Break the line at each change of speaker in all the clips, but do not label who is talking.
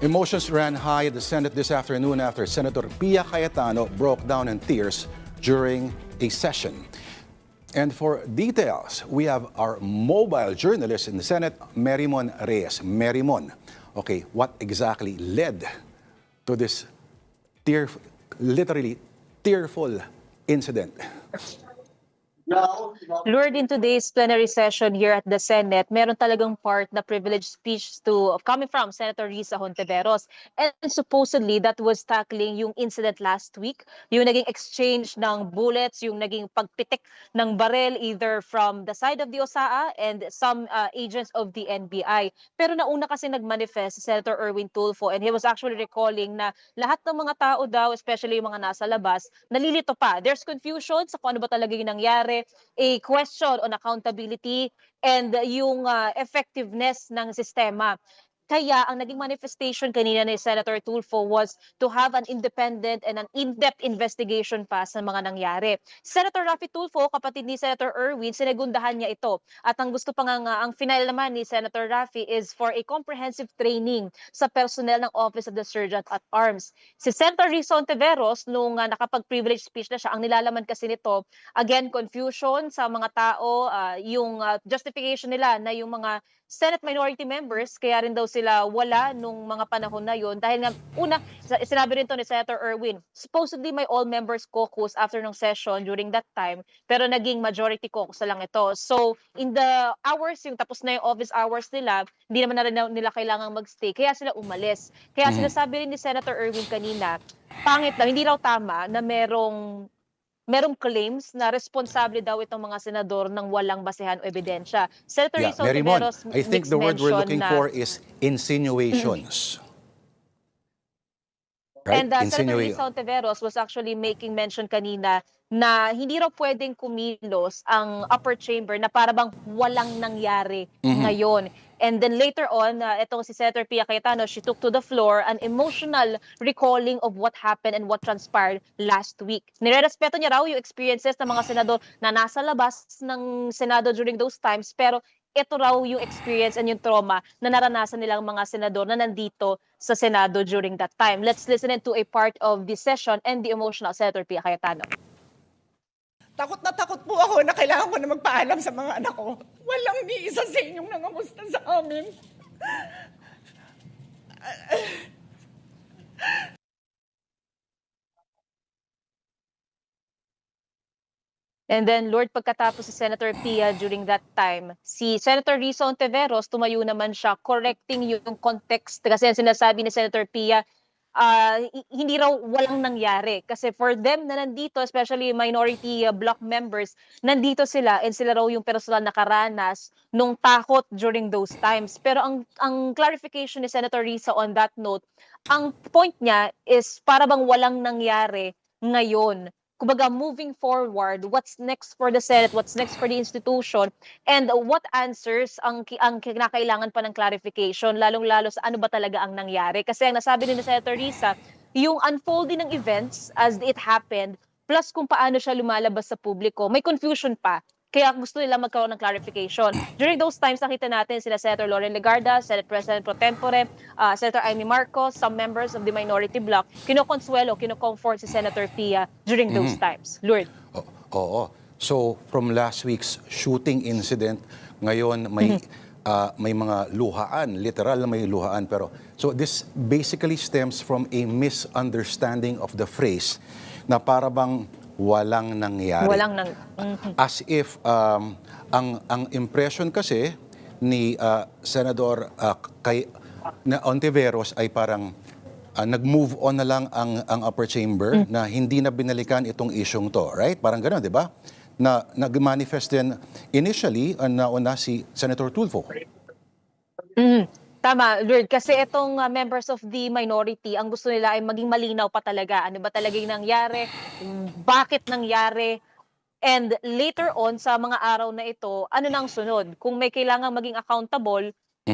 Emotions ran high at the Senate this afternoon after Senator Pia Cayetano broke down in tears during a session. And for details, we have our mobile journalist in the Senate, Merimon Reyes. Merimon, okay, what exactly led to this literally tearful incident?
Lured in today's plenary session here at the Senate, meron talagang part na privileged speech coming from Senator Risa Hontiveros. And supposedly, that was tackling yung incident last week, yung naging exchange ng bullets, yung naging pagpitik ng barel either from the side of the OSAA and some agents of the NBI. Pero nauna kasi nagmanifest si Senator Erwin Tulfo, and he was actually recalling na lahat ng mga tao daw, especially yung mga nasa labas, nalilito pa. There's confusion sa kung ano ba talaga yung nangyari, a question on accountability and yung effectiveness ng sistema. Kaya ang naging manifestation kanina ni Senator Tulfo was to have an independent and an in-depth investigation pa sa mga nangyari. Senator Raffy Tulfo, kapatid ni Senator Erwin, sinegundahan niya ito. At ang gusto pa nga, ang final naman ni Senator Raffy is for a comprehensive training sa personnel ng Office of the Sergeant at Arms. Si Senator Risa Hontiveros, nung nakapag-privilege speech na siya, ang nilalaman kasi nito, again, confusion sa mga tao, yung justification nila na yung mga Senate minority members, kaya rin daw sila wala nung mga panahon na yun. Dahil nga, una, sinabi rin to ni Senator Erwin, supposedly may all-members caucus after ng session during that time, pero naging majority caucus na lang ito. So, in the hours, yung tapos na yung office hours nila, hindi naman na rin nila kailangang magstay, kaya sila umalis. Kaya sinasabi rin ni Senator Erwin kanina, pangit lang, hindi raw tama na merong claims na responsable daw itong mga senador ng walang basehan o ebidensya. Senator Risa
Merimon,
Hontiveros
I think the word we're looking for is insinuations. Right?
And Senator Risa Hontiveros was actually making mention kanina na hindi raw pwedeng kumilos ang upper chamber na para bang walang nangyari ngayon. And then later on, itong si Senator Pia Cayetano, she took to the floor an emotional recalling of what happened and what transpired last week. Nirerespeto niya raw yung experiences ng mga senador na nasa labas ng Senado during those times, pero ito raw yung experience and yung trauma na naranasan nilang mga senador na nandito sa Senado during that time. Let's listen to a part of the session and the emotional Senator Pia Cayetano.
Takot na takot po ako na kailangan ko na magpaalam sa mga anak ko. Walang ni isa sa inyong nangamusta sa amin.
And then, Lord, pagkatapos si Senator Pia during that time, si Senator Risa Hontiveros, tumayo naman siya, correcting yung context. Kasi ang sinasabi ni Senator Pia, hindi raw walang nangyari. Kasi for them na nandito, especially minority bloc members, nandito sila and sila raw yung personal nakaranas nung takot during those times. Pero ang clarification ni Senator Risa on that note, ang point niya is para bang walang nangyari ngayon. Kumbaga, moving forward, what's next for the Senate, what's next for the institution, and what answers ang kinakailangan pa ng clarification, lalong-lalo sa ano ba talaga ang nangyari. Kasi ang nasabi ni Senator Risa, yung unfolding ng events as it happened, plus kung paano siya lumalabas sa publiko, may confusion pa. Kaya gusto nila magkaroon ng clarification. During those times, nakita natin sila Senator Loren Legarda, Senate President Pro Tempore, Senator Amy Marcos, some members of the minority bloc, kinoconsuelo, kinocomfort si Senator Pia during those times. Lord.
Oo. So, from last week's shooting incident, ngayon may mga luhaan, literal na may luhaan. Pero, so this basically stems from a misunderstanding of the phrase na para bang walang nangyari. As if ang impression kasi ni Senador Hontiveros ay parang nag-move on na lang ang upper chamber na hindi na binalikan itong isyong to, right? Parang gano'n, di ba? Na nag-manifest din initially nauna si Senator Tulfo.
Tama, Lord, kasi itong members of the minority, ang gusto nila ay maging malinaw pa talaga. Ano ba talaga yung nangyari? Bakit nangyari? And later on, sa mga araw na ito, ano nang sunod? Kung may kailangan maging accountable,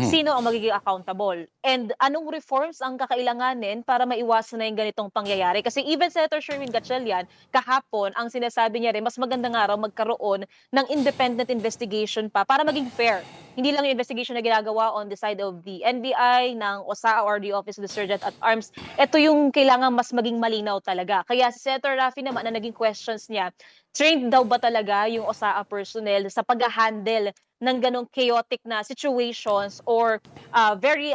sino ang magiging accountable? And anong reforms ang kakailanganin para maiwasan na yung ganitong pangyayari? Kasi even Senator Sherwin Gatchalian, kahapon, ang sinasabi niya rin, mas maganda nga raw magkaroon ng independent investigation pa para maging fair. Hindi lang yung investigation na ginagawa on the side of the NBI, ng OSA or the Office of the Sergeant at Arms. Ito yung kailangan mas maging malinaw talaga. Kaya si Senator Raffy naman, na naging questions niya, trained daw ba talaga yung OSA personnel sa pag-handle ng ganong chaotic na situations or very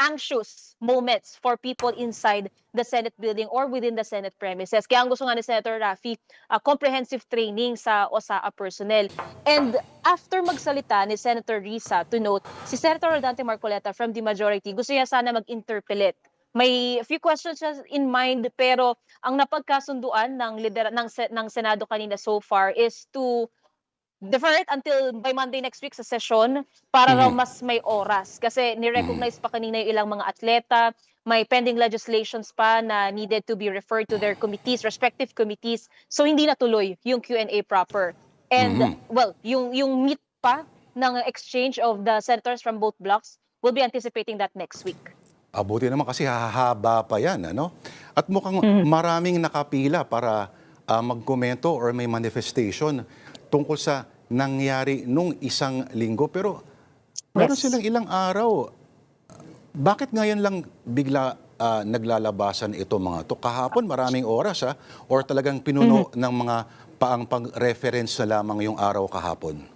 anxious moments for people inside the Senate building or within the Senate premises. Kaya ang gusto nga ni Senator Raffy, comprehensive training sa OSA personnel. And after magsalita ni Senator Risa, to note, si Senator Rodante Marcoleta from the majority, gusto niya sana mag-interpellate. May few questions siya in mind, pero ang napagkasunduan ng Senado kanina so far is to defer it until by Monday next week sa session para raw mas may oras. Kasi ni-recognize pa kanina yung ilang mga atleta, may pending legislations pa na needed to be referred to their committees, respective committees. So hindi natuloy yung Q&A proper. And well, yung meet pa ng exchange of the senators from both blocks, we'll be anticipating that next week.
Abuti naman kasi hahaba pa yan, ano? At mukhang maraming nakapila para magkomento or may manifestation tungkol sa nangyari nung isang linggo. Pero meron
Yes.
silang ilang araw. Bakit ngayon lang bigla naglalabasan ito mga to? Kahapon maraming oras or talagang pinuno ng mga pang-reference na lamang yung araw kahapon?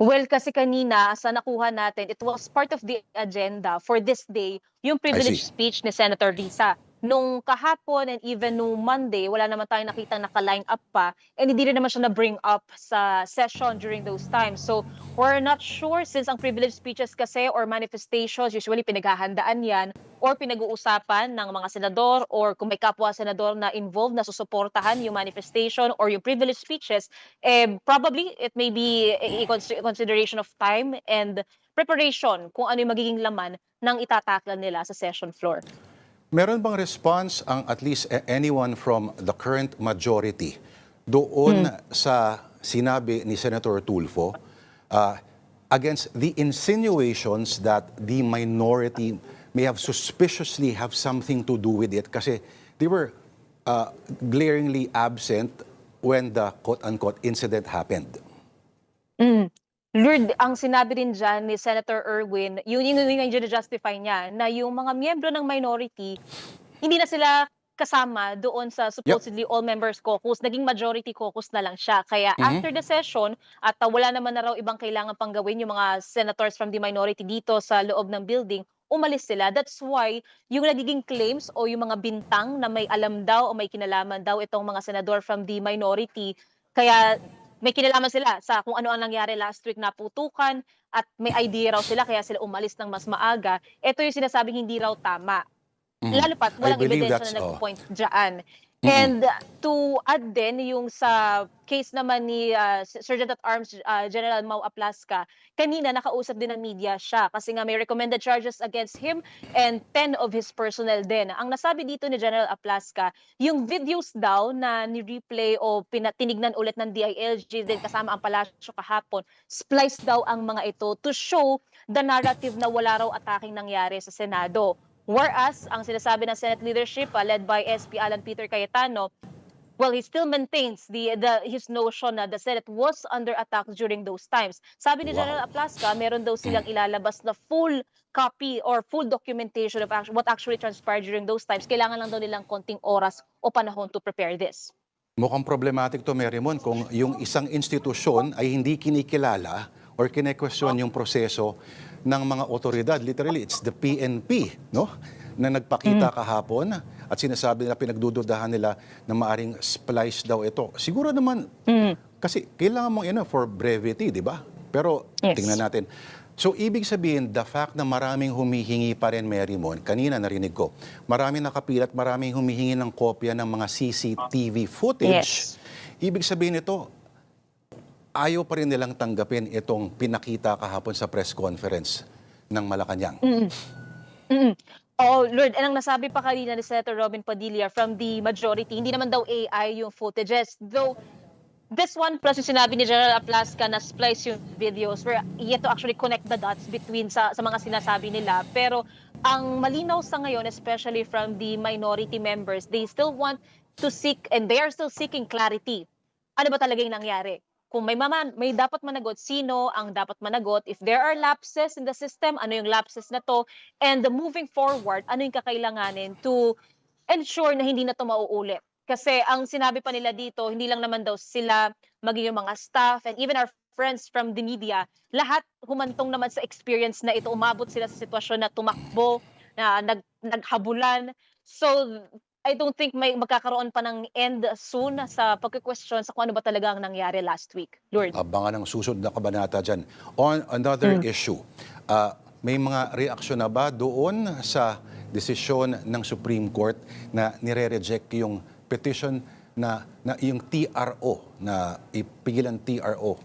Well, kasi kanina sa nakuha natin, it was part of the agenda for this day, yung privilege
see.
speech ni Senator Risa. Nung kahapon and even nung Monday, wala naman tayong nakitang naka-line up pa, and hindi rin naman siya na-bring up sa session during those times. So we're not sure, since ang privilege speeches kasi or manifestations, usually pinaghahandaan yan or pinag-uusapan ng mga senador or kung may kapwa senador na involved na susuportahan yung manifestation or yung privilege speeches, probably it may be a consideration of time and preparation kung ano yung magiging laman ng itatakal nila sa session floor.
Meron bang response ang at least anyone from the current majority doon sa sinabi ni Senator Tulfo against the insinuations that the minority may have suspiciously have something to do with it kasi they were glaringly absent when the quote-unquote incident happened?
Lord, ang sinabi din dyan ni Senator Erwin, yung justify niya na yung mga miyembro ng minority, hindi na sila kasama doon sa supposedly all members caucus, naging majority caucus na lang siya. Kaya after the session, at wala naman na raw ibang kailangan pang gawin yung mga senators from the minority dito sa loob ng building, umalis sila. That's why yung nagiging claims o yung mga bintang na may alam daw o may kinalaman daw itong mga senador from the minority, kaya may kinalaman sila sa kung ano ang nangyari last week na putukan at may idea raw sila kaya sila umalis ng mas maaga. Ito yung sinasabing hindi raw tama. Lalo pat
I
walang
believe
ebidensya
that's
na nag-point dyan. And to add din yung sa case naman ni Sergeant at Arms General Mau Aplasca, kanina nakausap din ng media siya kasi nga may recommended charges against him and 10 of his personnel din. Ang nasabi dito ni General Aplasca, yung videos daw na ni-replay o tinignan ulit ng DILG din kasama ang palasyo kahapon, splice daw ang mga ito to show the narrative na wala raw ataking nangyari sa Senado. Whereas, ang sinasabi ng Senate leadership led by SP Alan Peter Cayetano, well, he still maintains his notion na the Senate was under attack during those times. Sabi ni General Aplasca, meron daw silang ilalabas na full copy or full documentation of what actually transpired during those times. Kailangan lang daw nilang konting oras o panahon to prepare this.
Mukhang problematic to, Marymon, kung yung isang institusyon ay hindi kinikilala or kine-question yung proseso ng mga otoridad. Literally, it's the PNP, no? Na nagpakita kahapon at sinasabi nila, pinagdududahan nila na maaring splice daw ito. Siguro naman, kasi kailangan mong for brevity, di ba? Pero
Yes.
tingnan natin. So, ibig sabihin, the fact na maraming humihingi pa rin, Marymon, kanina narinig ko, maraming nakapilat, maraming humihingi ng kopya ng mga CCTV footage.
Yes.
Ibig sabihin ito, ayaw pa rin nilang tanggapin itong pinakita kahapon sa press conference ng Malacanang.
Oh, Lord, and ang nasabi pa kanina ni Senator Robin Padilla from the majority, hindi naman daw AI yung footages. Though This one plus yung sinabi ni General Aplasca na splice yung videos where yet to actually connect the dots between sa mga sinasabi nila. Pero ang malinaw sa ngayon, especially from the minority members, they still want to seek and they are still seeking clarity. Ano ba talaga yung nangyari? Kung may dapat managot, sino ang dapat managot? If there are lapses in the system, ano yung lapses na to? And moving forward, ano yung kakailanganin to ensure na hindi na 'to mauulit. Kasi ang sinabi pa nila dito, hindi lang naman daw sila, maging yung mga staff and even our friends from the media, lahat humantong naman sa experience na ito. Umabot sila sa sitwasyon na tumakbo, na naghabulan. So, I don't think may magkakaroon pa ng end soon sa pagke-question sa kung ano ba talaga ang nangyari last week. Lord.
Abangan ang susunod na kabanata dyan. On another issue, may mga reaksyon na ba doon sa desisyon ng Supreme Court na nire-reject yung petition na yung TRO, na ipigilan TRO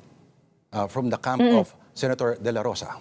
from the camp of Senator De La Rosa?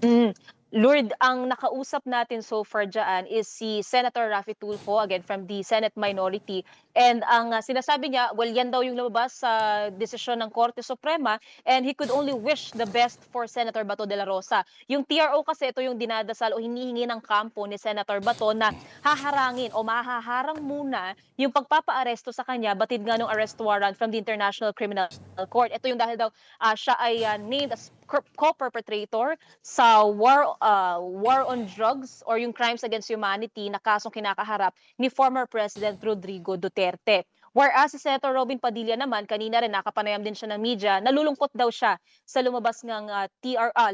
Mm. Lord, ang nakausap natin so far dyan is si Senator Raffy Tulfo, again from the Senate minority. And ang sinasabi niya, well, yan daw yung lumabas sa desisyon ng Korte Suprema and he could only wish the best for Senator Bato de la Rosa. Yung TRO kasi ito yung dinadasal o hinihingi ng kampo ni Senator Bato na haharangin o mahaharang muna yung pagpapaaresto sa kanya batid nga ng arrest warrant from the International Criminal Court. Ito yung dahil daw siya ay named as co-perpetrator sa war on drugs or yung crimes against humanity na kasong kinakaharap ni former President Rodrigo Duterte. Whereas si Senator Robin Padilla naman, kanina rin nakapanayam din siya ng media, nalulungkot daw siya sa lumabas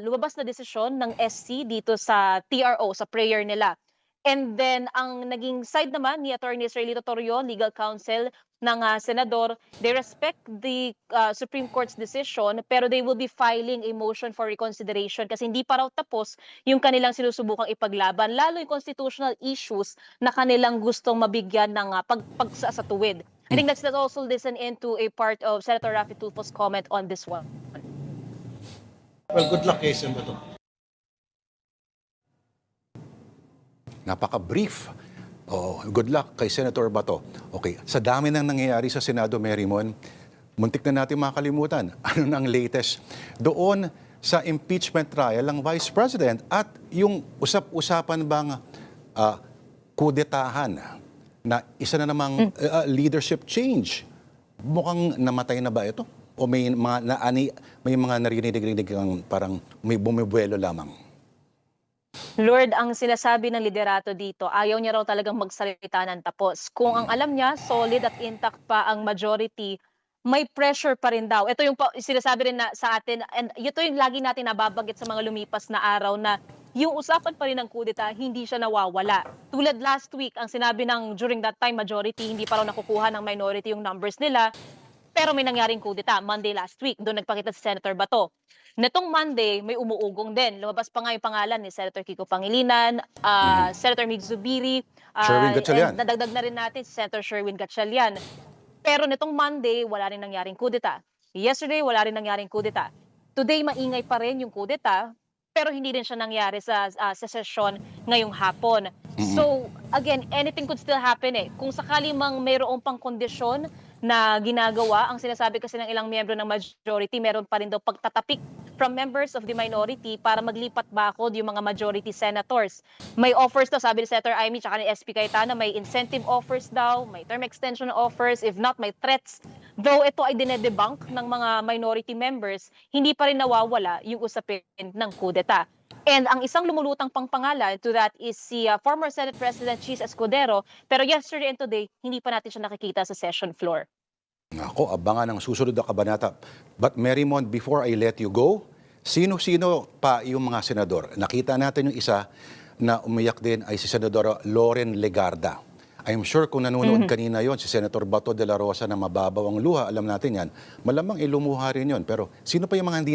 lumabas na desisyon ng SC dito sa TRO, sa prayer nila. And then ang naging side naman ni Attorney Israelito Torreon, legal counsel ng senador, they respect the Supreme Court's decision pero they will be filing a motion for reconsideration kasi hindi pa raw tapos yung kanilang sinusubukang ipaglaban, lalo yung constitutional issues na kanilang gustong mabigyan ng pagsasatuwid. I think let's also listen into a part of Senator Raffy Tulfo's comment on this one.
Well, good luck kay Sen. Bato.
Napaka-brief. Oh, good luck kay Senator Bato. Okay, sa dami ng nangyayari sa Senado, Marymon, muntik na natin makalimutan. Ano nang latest doon sa impeachment trial ng Vice President at yung usap-usapan bang kudetahan na isa na namang leadership change. Mukhang namatay na ba ito? O may mga narinig kang parang may bumibuelo lamang?
Lord, ang sinasabi ng liderato dito, ayaw niya raw talagang magsalita ng tapos. Kung ang alam niya, solid at intact pa ang majority, may pressure pa rin daw. Ito yung sinasabi rin na sa atin, and ito yung lagi natin nababanggit sa mga lumipas na araw na yung usapan pa rin ng kudeta, hindi siya nawawala. Tulad last week, ang sinabi ng during that time majority, hindi pa raw nakukuha ng minority yung numbers nila. Pero may nangyaring kudeta Monday last week. Doon nagpakita si Senator Bato. Netong Monday, may umuugong din. Lumabas pa nga yung pangalan ni Senator Kiko Pangilinan, Senator Mig Zubiri,
Sherwin Gatchalian.
and nadagdag na rin natin si Senator Sherwin Gatchalian. Pero netong Monday, wala rin nangyaring kudeta. Yesterday, wala rin nangyaring kudeta. Today, maingay pa rin yung kudeta, pero hindi rin siya nangyari sa session ngayong hapon. So, again, anything could still happen eh. Kung sakali mang mayroong pang kondisyon na ginagawa, ang sinasabi kasi ng ilang miyembro ng majority, meron pa rin daw pagtatapik from members of the minority para maglipat bakod yung mga majority senators. May offers daw, sabi ni Senator Amy tsaka ni SP Cayetano, may incentive offers daw, may term extension offers, if not, may threats. Though ito ay dinedebunk ng mga minority members, hindi pa rin nawawala yung usapin ng kudeta. And ang isang lumulutang pang pangalan to that is si former Senate President Chis Escudero. Pero yesterday and today, hindi pa natin siya nakikita sa session floor.
Ako, abangan ang susunod na kabanata. But Marymon, before I let you go, sino-sino pa yung mga senador? Nakita natin yung isa na umiyak din ay si Senador Loren Legarda. I'm sure kung nanonood kanina yon si Senator Bato de la Rosa na mababaw ang luha, alam natin yan, malamang ilumuha rin yon. Pero sino pa yung mga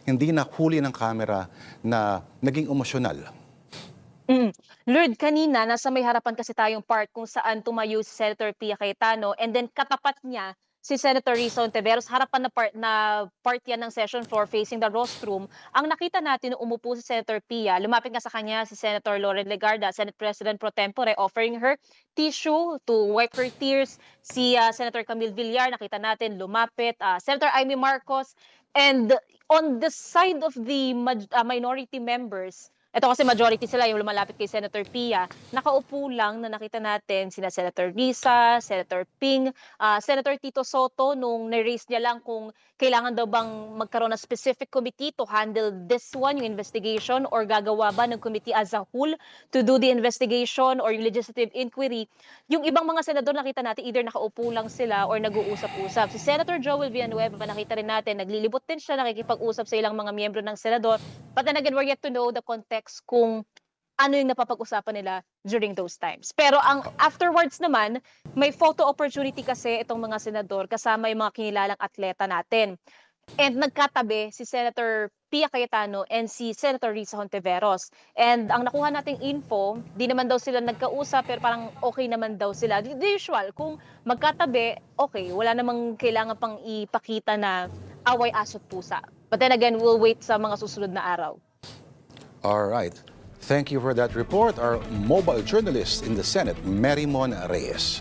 hindi na huli ng kamera na naging emosyonal?
Lord, kanina nasa may harapan kasi tayong part kung saan tumayo si Senator Pia Cayetano and then katapat niya si Senator Risa Hontiveros, harapan na part yan ng session floor facing the rostrum. Ang nakita natin nung umupo si Senator Pia, lumapit nga sa kanya si Senator Lauren Legarda, Senate President pro tempore, offering her tissue to wipe her tears. Si Senator Camille Villar, nakita natin lumapit, Senator Amy Marcos, and on the side of the minority members, ito kasi majority sila yung lumalapit kay Senator Pia, nakaupo lang na nakita natin sina Senator Risa, Senator Ping, Senator Tito Soto nung na-raise niya lang kung kailangan daw bang magkaroon ng specific committee to handle this one, yung investigation, or gagawa ba ng committee as a whole to do the investigation or yung legislative inquiry. Yung ibang mga senador nakita natin either nakaupo lang sila or nag-uusap-usap. Si Senator Joel Villanueva, nakita rin natin, naglilibot din siya, nakikipag-usap sa ilang mga miyembro ng senador. But then again, we're yet to know the context kung ano yung napapag-usapan nila during those times. Pero ang afterwards naman, may photo opportunity kasi itong mga senador kasama yung mga kinilalang atleta natin. And nagkatabi si Senator Pia Cayetano and si Senator Risa Hontiveros. And ang nakuha nating info, di naman daw sila nagkausap pero parang okay naman daw sila. The usual, kung magkatabi, okay, wala namang kailangan pang ipakita na away asot pusa. But then again, we'll wait sa mga susunod na araw.
All right. Thank you for that report. Our mobile journalist in the Senate, Marymon Reyes.